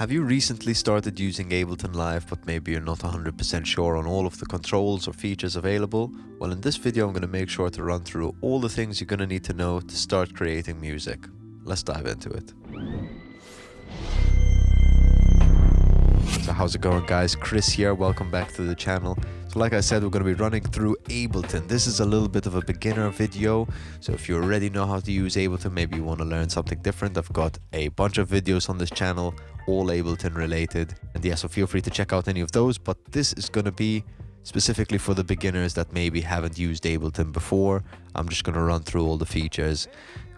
Have you recently started using Ableton Live, but maybe you're not 100% sure on all of the controls or features available? Well, in this video, I'm going to make sure to run through all the things you're going to need to know to start creating music. Let's dive into it. So how's it going, guys? Chris here. Welcome back to the channel. So like I said, we're going to be running through Ableton. This is a little bit of a beginner video. So if you already know how to use Ableton, maybe you want to learn something different, I've got a bunch of videos on this channel, all Ableton related. And yeah, so feel free to check out any of those. But this is going to be specifically for the beginners that maybe haven't used Ableton before. I'm just going to run through all the features.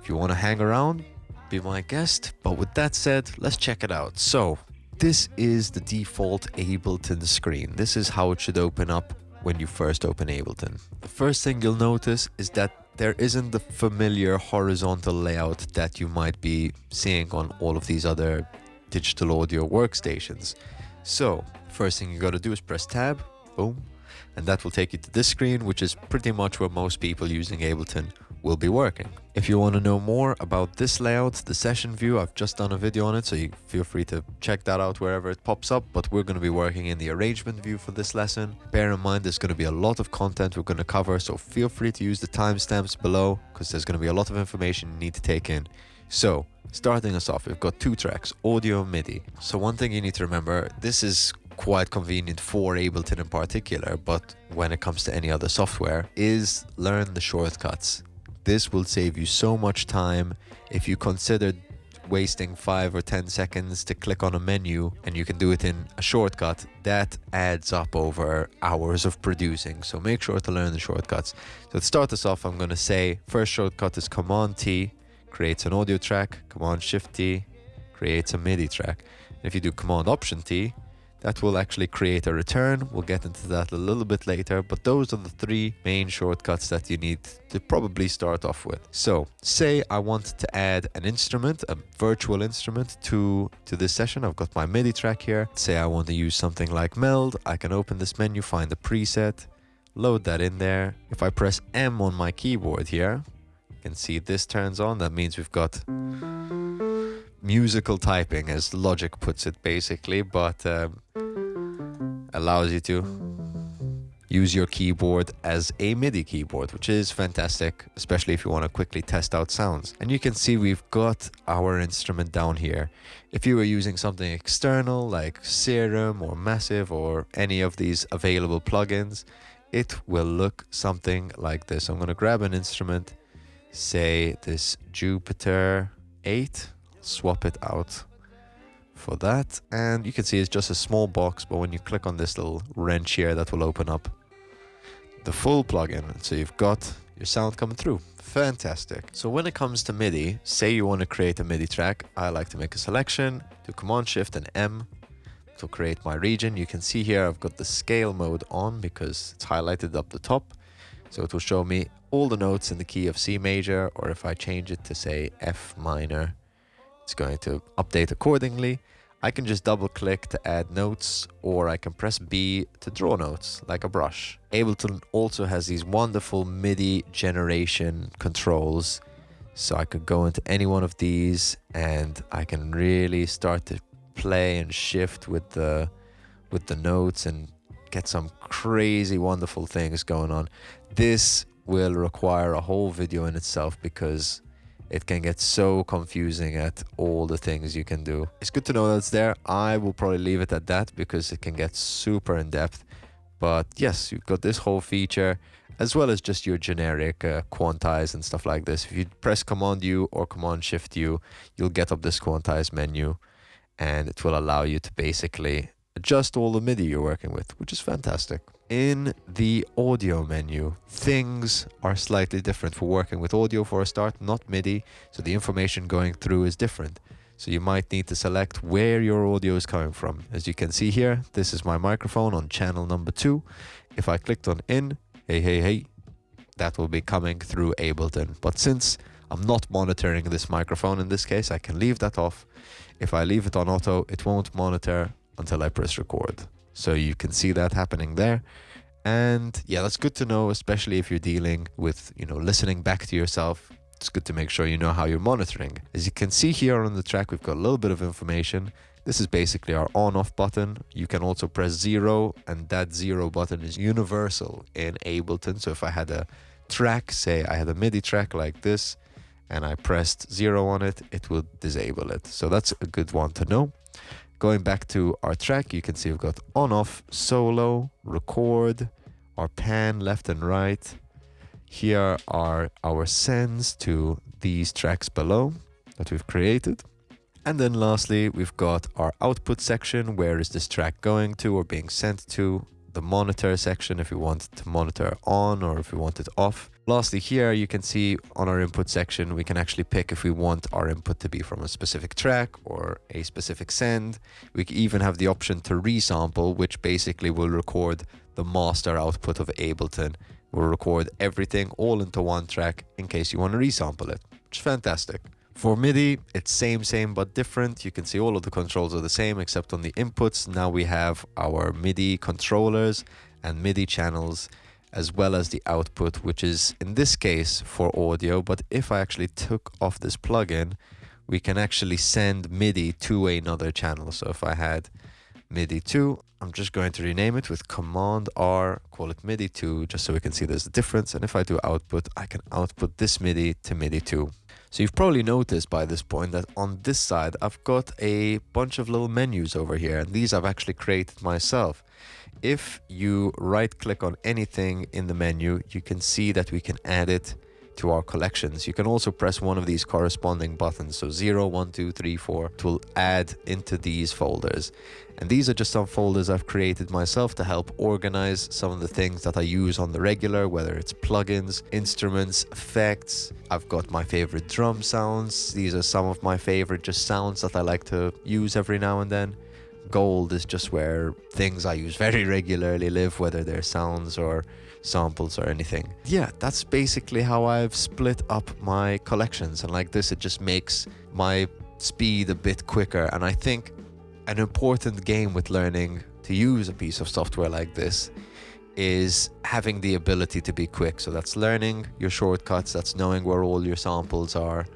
If you want to hang around, be my guest. But with that said, let's check it out. So this is the default Ableton screen. This is how it should open up when you first open Ableton. The first thing you'll notice is that there isn't the familiar horizontal layout that you might be seeing on all of these other digital audio workstations. So first thing you got to do is press tab, boom, and that will take you to this screen, which is pretty much where most people using Ableton will be working. If you want to know more about this layout, the session view, I've just done a video on it, so you feel free to check that out wherever it pops up, but we're going to be working in the arrangement view for this lesson. Bear in mind there's going to be a lot of content we're going to cover, so feel free to use the timestamps below because there's going to be a lot of information you need to take in. So starting us off, we've got two tracks, audio and MIDI. So one thing you need to remember, this is quite convenient for Ableton in particular, but when it comes to any other software, is learn the shortcuts. This will save you so much time. If you consider wasting 5 or 10 seconds to click on a menu and you can do it in a shortcut, that adds up over hours of producing. So make sure to learn the shortcuts. So to start us off, I'm going to say first shortcut is Command T, creates an audio track. Command Shift T creates a MIDI track. And if you do Command Option T, that will actually create a return. We'll get into that a little bit later, but those are the three main shortcuts that you need to probably start off with. So say I want to add an instrument, a virtual instrument to this session. I've got my MIDI track here. Say I want to use something like Meld. I can open this menu, find the preset, load that in there. If I press M on my keyboard here, you can see this turns on. That means we've got musical typing, as Logic puts it basically, but allows you to use your keyboard as a MIDI keyboard, which is fantastic, especially if you want to quickly test out sounds. And you can see we've got our instrument down here. If you were using something external like Serum or Massive or any of these available plugins, it will look something like this. I'm going to grab an instrument, say this Jupiter 8, swap it out for that, and you can see it's just a small box, but when you click on this little wrench here, that will open up the full plugin, so you've got your sound coming through. Fantastic. So when it comes to MIDI, say you want to create a MIDI track, I like to make a selection, do Command Shift and M to create my region. You can see here I've got the scale mode on because it's highlighted up the top, so it will show me all the notes in the key of C major, or if I change it to say F minor, it's going to update accordingly. I can just double click to add notes, or I can press B to draw notes like a brush. Ableton also has these wonderful MIDI generation controls. So I could go into any one of these and I can really start to play and shift with the notes and get some crazy wonderful things going on. This will require a whole video in itself because it can get so confusing at all the things you can do. It's good to know that's there. I will probably leave it at that because it can get super in depth. But yes, you've got this whole feature as well as just your generic quantize and stuff like this. If you press Command U or Command Shift U, you'll get up this quantize menu and it will allow you to basically adjust all the MIDI you're working with, which is fantastic. In the audio menu, things are slightly different for working with audio for a start, not MIDI, so the information going through is different. So you might need to select where your audio is coming from. As you can see here, this is my microphone on channel number 2. If I clicked on in, hey, that will be coming through Ableton. But since I'm not monitoring this microphone in this case, I can leave that off. If I leave it on auto, it won't monitor until I press record. So you can see that happening there. And yeah, that's good to know, especially if you're dealing with, listening back to yourself. It's good to make sure you know how you're monitoring. As you can see here on the track, we've got a little bit of information. This is basically our on-off button. You can also press 0, and that 0 button is universal in Ableton. So if I had a track, say I had a MIDI track like this, and I pressed 0 on it, it will disable it. So that's a good one to know. Going back to our track, you can see we've got on-off, solo, record, our pan left and right. Here are our sends to these tracks below that we've created. And then lastly, we've got our output section. Where is this track going to or being sent to? The monitor section, if we want to monitor on or if we want it off. Lastly, here you can see on our input section, we can actually pick if we want our input to be from a specific track or a specific send. We can even have the option to resample, which basically will record the master output of Ableton. We'll record everything all into one track in case you want to resample it, which is fantastic. For MIDI, it's same but different. You can see all of the controls are the same except on the inputs. Now we have our MIDI controllers and MIDI channels, as well as the output, which is in this case for audio. But if I actually took off this plugin, we can actually send MIDI to another channel. So if I had MIDI 2, I'm just going to rename it with Command R, call it MIDI 2, just so we can see there's a difference. And if I do output, I can output this MIDI to MIDI 2. So you've probably noticed by this point that on this side, I've got a bunch of little menus over here, and these I've actually created myself. If you right click on anything in the menu, you can see that we can add it to our collections. You can also press one of these corresponding buttons. So 0, 1, 2, 3, 4, it will add into these folders. And these are just some folders I've created myself to help organize some of the things that I use on the regular, whether it's plugins, instruments, effects. I've got my favorite drum sounds. These are some of my favorite just sounds that I like to use every now and then. Gold is just where things I use very regularly live, whether they're sounds or samples or anything. Yeah, that's basically how I've split up my collections, and like this it just makes my speed a bit quicker. And I think an important game with learning to use a piece of software like this is having the ability to be quick. So that's learning your shortcuts, that's knowing where all your samples are,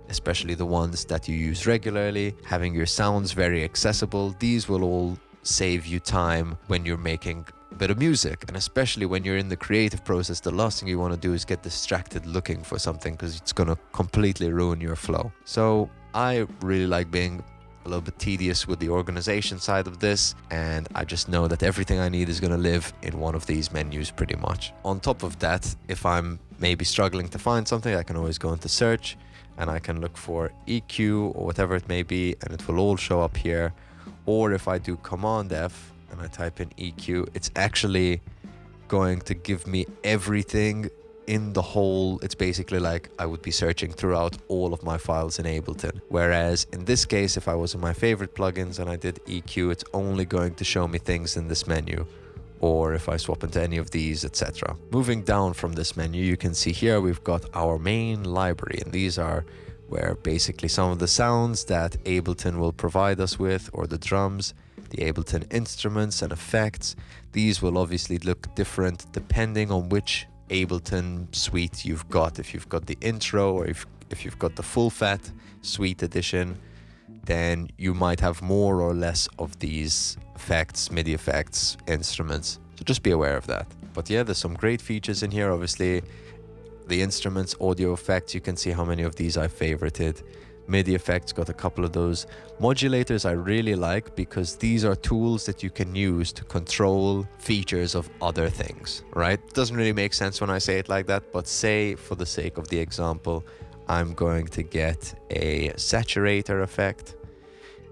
especially the ones that you use regularly, having your sounds very accessible. These will all save you time when you're making a bit of music, and especially when you're in the creative process, the last thing you want to do is get distracted looking for something, because it's going to completely ruin your flow. So I really like being a little bit tedious with the organization side of this, and I just know that everything I need is going to live in one of these menus pretty much. On top of that, if I'm maybe struggling to find something, I can always go into search and I can look for EQ or whatever it may be, and it will all show up here. Or if I do Command F and I type in EQ, it's actually going to give me everything in the whole. It's basically like I would be searching throughout all of my files in Ableton. Whereas in this case, if I was in my favorite plugins and I did EQ, it's only going to show me things in this menu, or if I swap into any of these, etc. Moving down from this menu, you can see here we've got our main library, and these are where basically some of the sounds that Ableton will provide us with, or the drums, the Ableton instruments and effects. These will obviously look different depending on which Ableton suite you've got. If you've got the intro, or if you've got the full fat suite edition, then you might have more or less of these effects, MIDI effects, instruments. So just be aware of that. But yeah, there's some great features in here. Obviously, the instruments, audio effects, you can see how many of these I favorited. MIDI effects, got a couple of those. Modulators I really like, because these are tools that you can use to control features of other things, right? Doesn't really make sense when I say it like that, but say for the sake of the example, I'm going to get a saturator effect,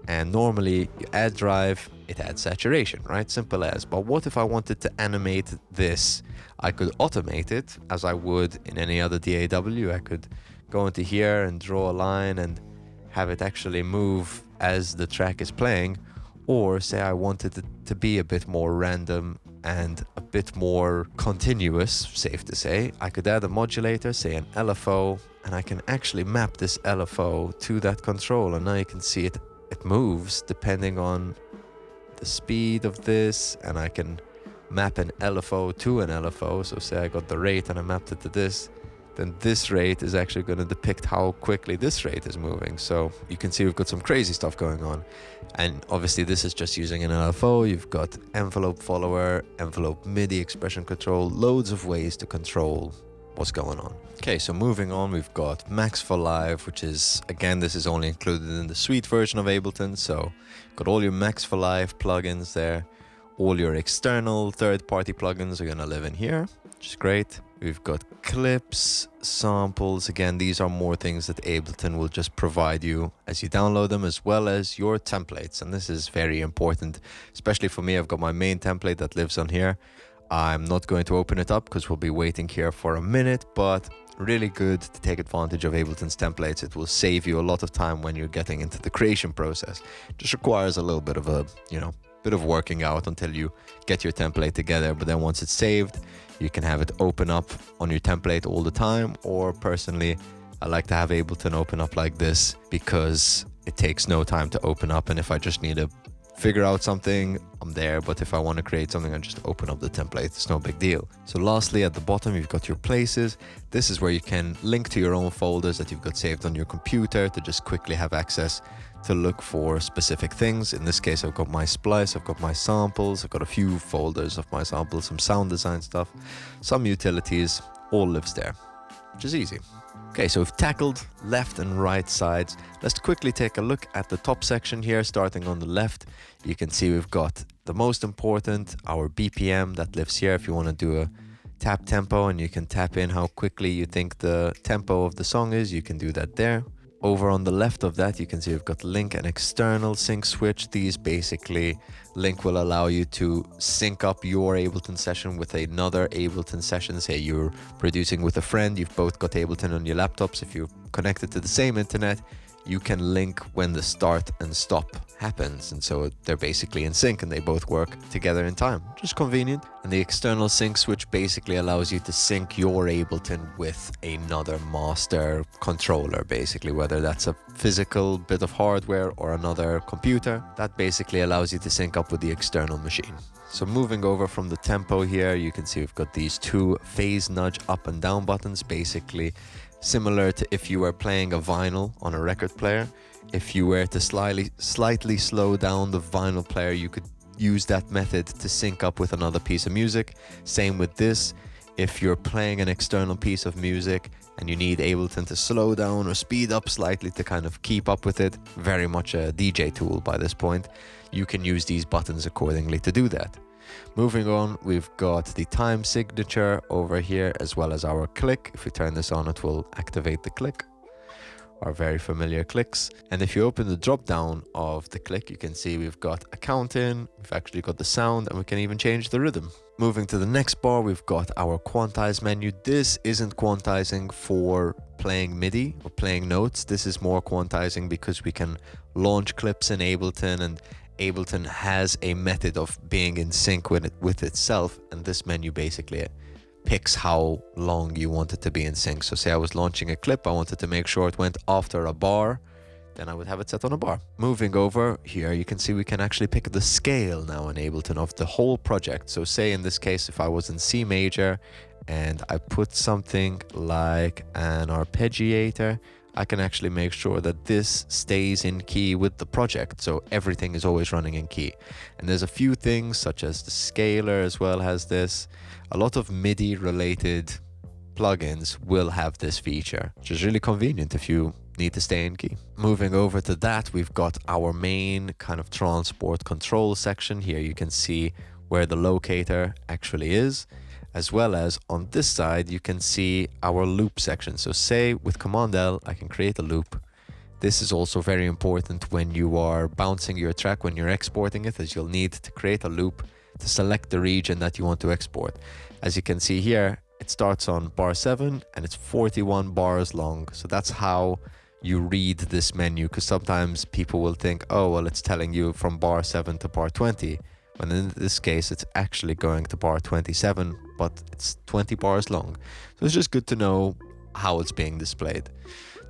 and normally you add drive, it adds saturation, right? Simple as. But what if I wanted to animate this? I could automate it as I would in any other DAW. I could go into here and draw a line and have it actually move as the track is playing. Or say I wanted it to be a bit more random and a bit more continuous, safe to say, I could add a modulator, say an LFO, and I can actually map this LFO to that control. And now you can see it moves depending on the speed of this, and I can map an LFO to an LFO. So say I got the rate and I mapped it to this, then this rate is actually going to depict how quickly this rate is moving. So you can see we've got some crazy stuff going on. And obviously this is just using an LFO. You've got envelope follower, envelope MIDI expression control, loads of ways to control what's going on. Okay, so moving on, we've got Max for Live, which is, again, this is only included in the Suite version of Ableton. So got all your Max for Live plugins there. All your external third-party plugins are going to live in here, which is great. We've got clips, samples. Again, these are more things that Ableton will just provide you as you download them, as well as your templates. And this is very important, especially for me. I've got my main template that lives on here. I'm not going to open it up because we'll be waiting here for a minute, but really good to take advantage of Ableton's templates. It will save you a lot of time when you're getting into the creation process. It just requires a little bit of a, bit of working out until you get your template together. But then once it's saved, you can have it open up on your template all the time. Or personally, I like to have Ableton open up like this because it takes no time to open up. And if I just need to figure out something, I'm there. But if I want to create something, I just open up the template. It's no big deal. So lastly, at the bottom, you've got your places. This is where you can link to your own folders that you've got saved on your computer to just quickly have access to look for specific things. In this case, I've got my splice, I've got my samples, I've got a few folders of my samples, some sound design stuff, some utilities, all lives there, which is easy. Okay, so we've tackled left and right sides. Let's quickly take a look at the top section here. Starting on the left, you can see we've got the most important, our BPM that lives here. If you want to do a tap tempo and you can tap in how quickly you think the tempo of the song is, you can do that there. Over on the left of that, you can see we've got link and external sync switch. These basically, link will allow you to sync up your Ableton session with another Ableton session. Say you're producing with a friend, you've both got Ableton on your laptops. If you're connected to the same internet, you can link when the start and stop happens. And so they're basically in sync and they both work together in time. Just convenient. And the external sync switch basically allows you to sync your Ableton with another master controller, basically, whether that's a physical bit of hardware or another computer. That basically allows you to sync up with the external machine. So moving over from the tempo here, you can see we've got these two phase nudge up and down buttons, basically similar to if you were playing a vinyl on a record player. If you were to slightly slow down the vinyl player, you could use that method to sync up with another piece of music. Same with this. If you're playing an external piece of music and you need Ableton to slow down or speed up slightly to kind of keep up with it, very much a DJ tool by this point, you can use these buttons accordingly to do that. Moving on, we've got the time signature over here, as well as our click. If we turn this on, it will activate the click, our very familiar clicks. And if you open the drop down of the click, you can see we've got a count in, we've actually got the sound, and we can even change the rhythm. Moving to the next bar, we've got our quantize menu. This isn't quantizing for playing MIDI or playing notes. This is more quantizing because we can launch clips in Ableton, and Ableton has a method of being in sync with itself, and this menu basically picks how long you want it to be in sync. So say I was launching a clip, I wanted to make sure it went after a bar, then I would have it set on a bar. Moving over here, you can see we can actually pick the scale now in Ableton of the whole project. So say in this case, if I was in C major and I put something like an arpeggiator, I can actually make sure that this stays in key with the project. So everything is always running in key. And there's a few things such as the scaler as well has this. A lot of MIDI related plugins will have this feature, which is really convenient if you need to stay in key. Moving over to that, we've got our main kind of transport control section. Here you can see where the locator actually is, as well as on this side, you can see our loop section. So say with Command L, I can create a loop. This is also very important when you are bouncing your track, when you're exporting it, as you'll need to create a loop to select the region that you want to export. As you can see here, it starts on bar 7 and it's 41 bars long. So that's how you read this menu, because sometimes people will think, oh, well, it's telling you from bar 7 to bar 20. When in this case, it's actually going to bar 27, but it's 20 bars long. So it's just good to know how it's being displayed.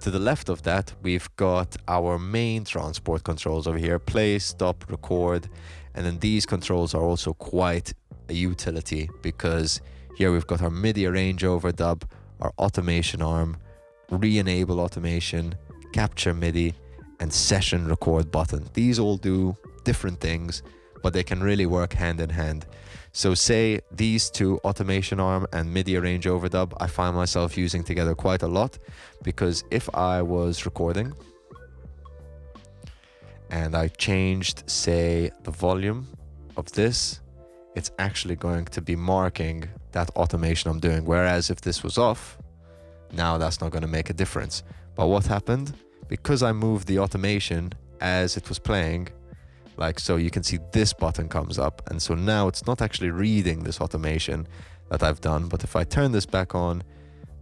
To the left of that, we've got our main transport controls over here: play, stop, record. And then these controls are also quite a utility, because here we've got our MIDI arrange overdub, our automation arm, re-enable automation, capture MIDI, and session record button. These all do different things, but they can really work hand in hand. So say these two, automation arm and MIDI arrange overdub, I find myself using together quite a lot, because if I was recording and I changed, say, the volume of this, it's actually going to be marking that automation I'm doing. Whereas if this was off, now that's not going to make a difference. But what happened? Because I moved the automation as it was playing, like so, you can see this button comes up. And so now it's not actually reading this automation that I've done. But if I turn this back on,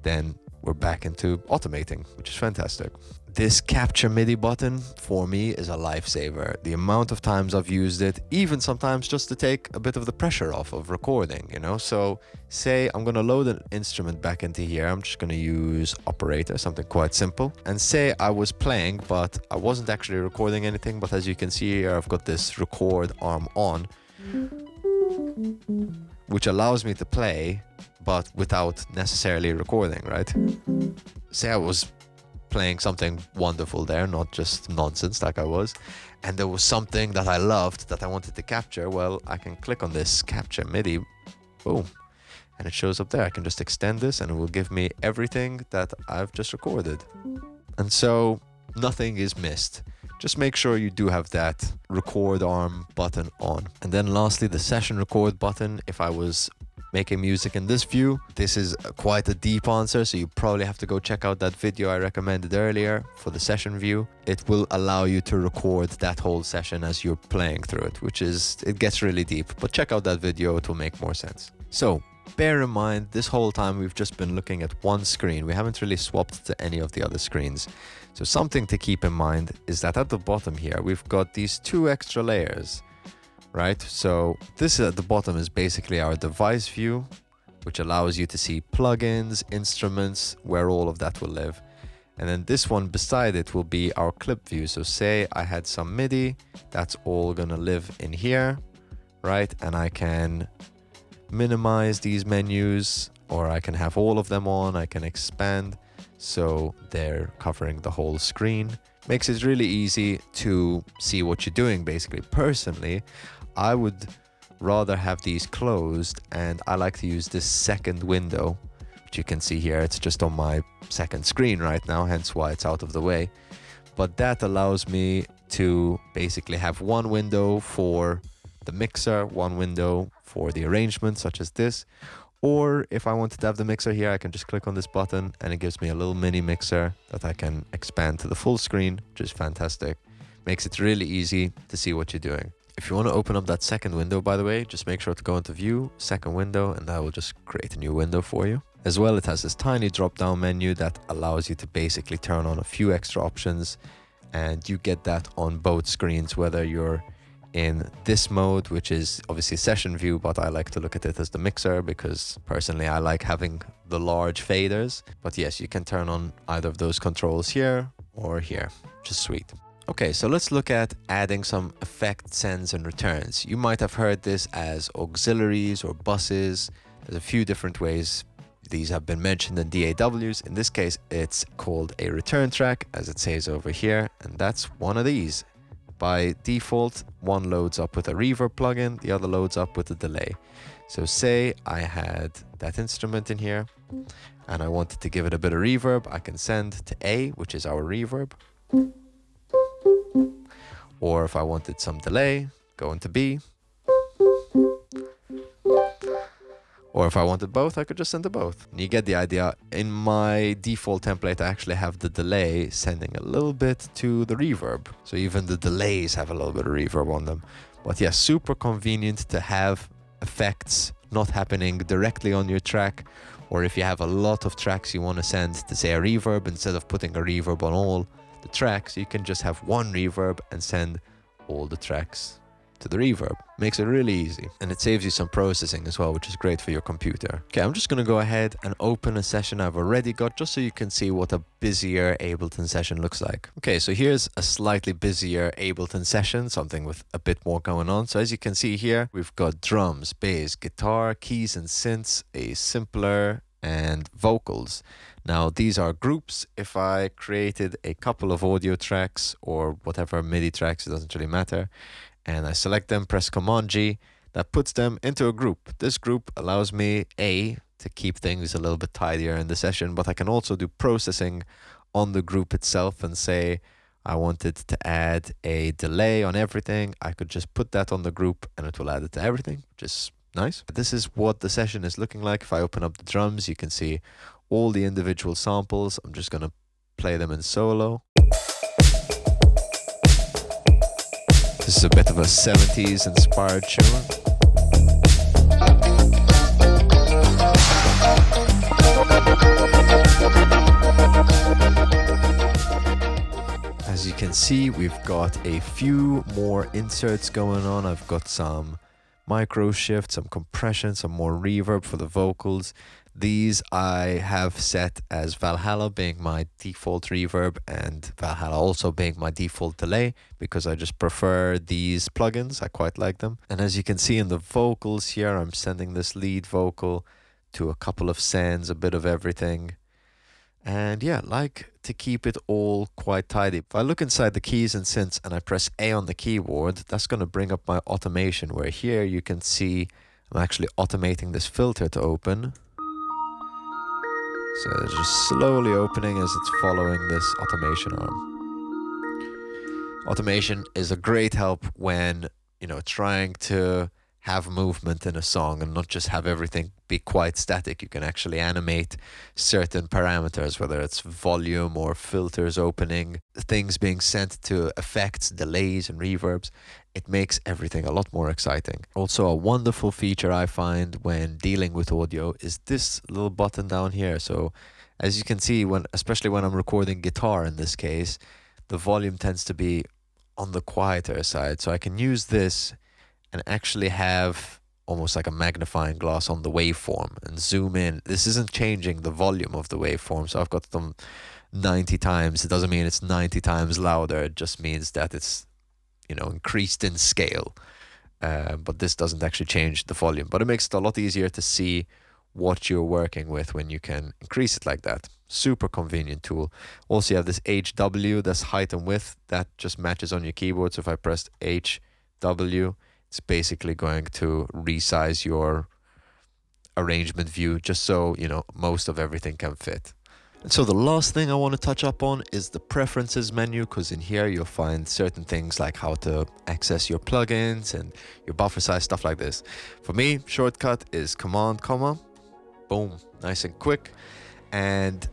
then we're back into automating, which is fantastic. This capture MIDI button for me is a lifesaver. The amount of times I've used it, even sometimes just to take a bit of the pressure off of recording, you know? So say I'm gonna load an instrument back into here. I'm just gonna use operator, something quite simple. And say I was playing, but I wasn't actually recording anything. But as you can see here, I've got this record arm on, which allows me to play, but without necessarily recording, right? Say I was playing something wonderful there, not just nonsense like I was, and there was something that I loved that I wanted to capture. Well, I can click on this capture MIDI, boom, and it shows up there. I can just extend this and it will give me everything that I've just recorded. And so nothing is missed. Just make sure you do have that record arm button on. And then lastly, the session record button. If I was making music in this view, this is quite a deep answer, so you probably have to go check out that video I recommended earlier for the session view. It will allow you to record that whole session as you're playing through it, it gets really deep, but check out that video, it will make more sense. So bear in mind, this whole time we've just been looking at one screen. We haven't really swapped to any of the other screens. So something to keep in mind is that at the bottom here, we've got these two extra layers, right? So this at the bottom is basically our device view, which allows you to see plugins, instruments, where all of that will live. And then this one beside it will be our clip view. So say I had some MIDI, that's all gonna live in here, right? And I can minimize these menus, or I can have all of them on, I can expand, so they're covering the whole screen. Makes it really easy to see what you're doing, basically. Personally, I would rather have these closed, and I like to use this second window, which you can see here. It's just on my second screen right now, hence why it's out of the way. But that allows me to basically have one window for the mixer, one window for the arrangement, such as this. Or if I wanted to have the mixer here, I can just click on this button and it gives me a little mini mixer that I can expand to the full screen, which is fantastic. Makes it really easy to see what you're doing. If you want to open up that second window, by the way, just make sure to go into View, Second Window, and that will just create a new window for you. As well, it has this tiny drop-down menu that allows you to basically turn on a few extra options, and you get that on both screens, whether you're in this mode, which is obviously session view, but I like to look at it as the mixer because personally I like having the large faders. But yes, you can turn on either of those controls here or here, which is sweet. Okay, so let's look at adding some effect sends and returns. You might have heard this as auxiliaries or buses. There's a few different ways these have been mentioned in DAWs. In this case, it's called a return track, as it says over here, and that's one of these. By default, one loads up with a reverb plugin, the other loads up with a delay. So say I had that instrument in here and I wanted to give it a bit of reverb, I can send to A, which is our reverb. Or if I wanted some delay, go into B. Or if I wanted both, I could just send to both. And you get the idea. In my default template, I actually have the delay sending a little bit to the reverb. So even the delays have a little bit of reverb on them. But yeah, super convenient to have effects not happening directly on your track. Or if you have a lot of tracks you want to send to, say, a reverb, instead of putting a reverb on all the tracks, you can just have one reverb and send all the tracks to the reverb. Makes it really easy, and it saves you some processing as well, which is great for your computer. Okay, I'm just going to go ahead and open a session I've already got, just so you can see what a busier Ableton session looks like. Okay, so here's a slightly busier Ableton session, something with a bit more going on. So as you can see here, we've got drums, bass, guitar, keys and synths, a simpler and vocals. Now these are groups. If I created a couple of audio tracks or whatever MIDI tracks, it doesn't really matter, and I select them, press Command G, that puts them into a group. This group allows me to keep things a little bit tidier in the session, but I can also do processing on the group itself and say I wanted to add a delay on everything. I could just put that on the group and it will add it to everything, which is nice. This is what the session is looking like. If I open up the drums, you can see all the individual samples. I'm just going to play them in solo. This is a bit of a 70s inspired tune. As you can see, we've got a few more inserts going on. I've got some micro shift, some compression, some more reverb for the vocals. These I have set as Valhalla being my default reverb and Valhalla also being my default delay, because I just prefer these plugins. I quite like them. And as you can see in the vocals here, I'm sending this lead vocal to a couple of sends, a bit of everything. And yeah, like to keep it all quite tidy. If I look inside the keys and synths and I press A on the keyboard, that's going to bring up my automation, where here you can see I'm actually automating this filter to open. So it's just slowly opening as it's following this automation arm. Automation is a great help when, trying to have movement in a song and not just have everything be quite static. You can actually animate certain parameters, whether it's volume or filters opening, things being sent to effects, delays and reverbs. It makes everything a lot more exciting. Also, a wonderful feature I find when dealing with audio is this little button down here. So as you can see, especially when I'm recording guitar in this case, the volume tends to be on the quieter side. So I can use this and actually have almost like a magnifying glass on the waveform and zoom in. This isn't changing the volume of the waveform, so I've got them 90 times. It doesn't mean it's 90 times louder, it just means that it's, increased in scale. But this doesn't actually change the volume, but it makes it a lot easier to see what you're working with when you can increase it like that. Super convenient tool. Also, you have this HW, that's height and width, that just matches on your keyboard. So if I pressed HW, it's basically going to resize your arrangement view just so, most of everything can fit. And so the last thing I want to touch up on is the preferences menu, because in here you'll find certain things like how to access your plugins and your buffer size, stuff like this. For me, shortcut is Command, boom, nice and quick. And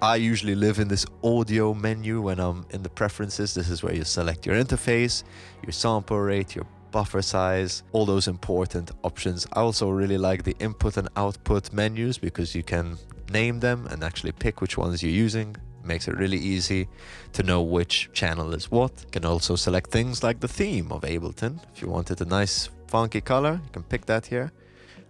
I usually live in this audio menu when I'm in the preferences. This is where you select your interface, your sample rate, your buffer size, all those important options. I also really like the input and output menus because you can name them and actually pick which ones you're using. Makes it really easy to know which channel is what. You can also select things like the theme of Ableton. If you wanted a nice funky color, you can pick that here.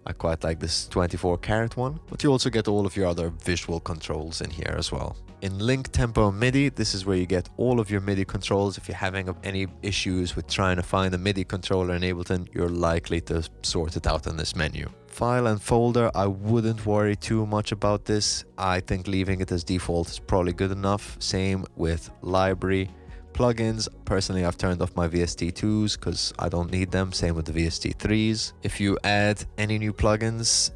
I quite like this 24 karat one, but you also get all of your other visual controls in here as well. In Link Tempo MIDI, this is where you get all of your MIDI controls. If you're having any issues with trying to find a MIDI controller in Ableton, you're likely to sort it out in this menu. File and folder, I wouldn't worry too much about this. I think leaving it as default is probably good enough. Same with library. Plugins, personally I've turned off my VST2s because I don't need them. Same with the VST3s. If you add any new plugins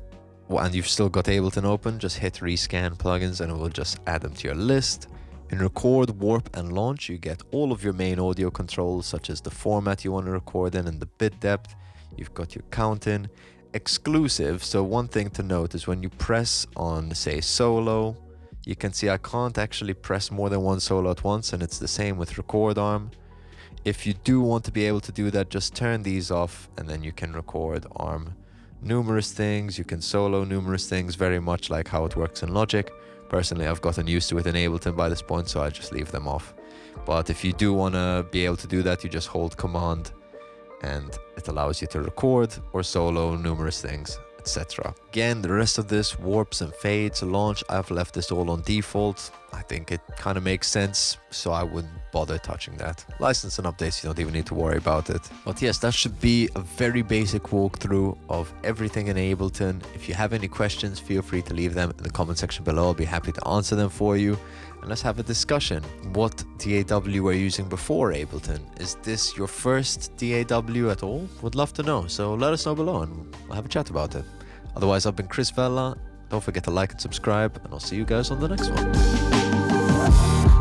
and you've still got Ableton open, just hit rescan plugins and it will just add them to your list. In record, warp and launch, you get all of your main audio controls, such as the format you want to record in and the bit depth. You've got your count in. Exclusive, so one thing to note is when you press on, say, solo, you can see I can't actually press more than one solo at once, and it's the same with record arm. If you do want to be able to do that, just turn these off and then you can record arm numerous things. You can solo numerous things, very much like how it works in Logic. Personally, I've gotten used to it in Ableton by this point, so I just leave them off. But if you do want to be able to do that, you just hold Command and it allows you to record or solo numerous things etc. Again, the rest of this, warps and fades, launch, I've left this all on default. I think it kind of makes sense, so I wouldn't bother touching that. License and updates, you don't even need to worry about it. But yes, that should be a very basic walkthrough of everything in Ableton. If you have any questions, feel free to leave them in the comment section below. I'll be happy to answer them for you. And let's have a discussion. What DAW were you using before Ableton? Is this your first DAW at all? Would love to know, so let us know below and we'll have a chat about it. Otherwise, I've been Chris Vella. Don't forget to like and subscribe, and I'll see you guys on the next one.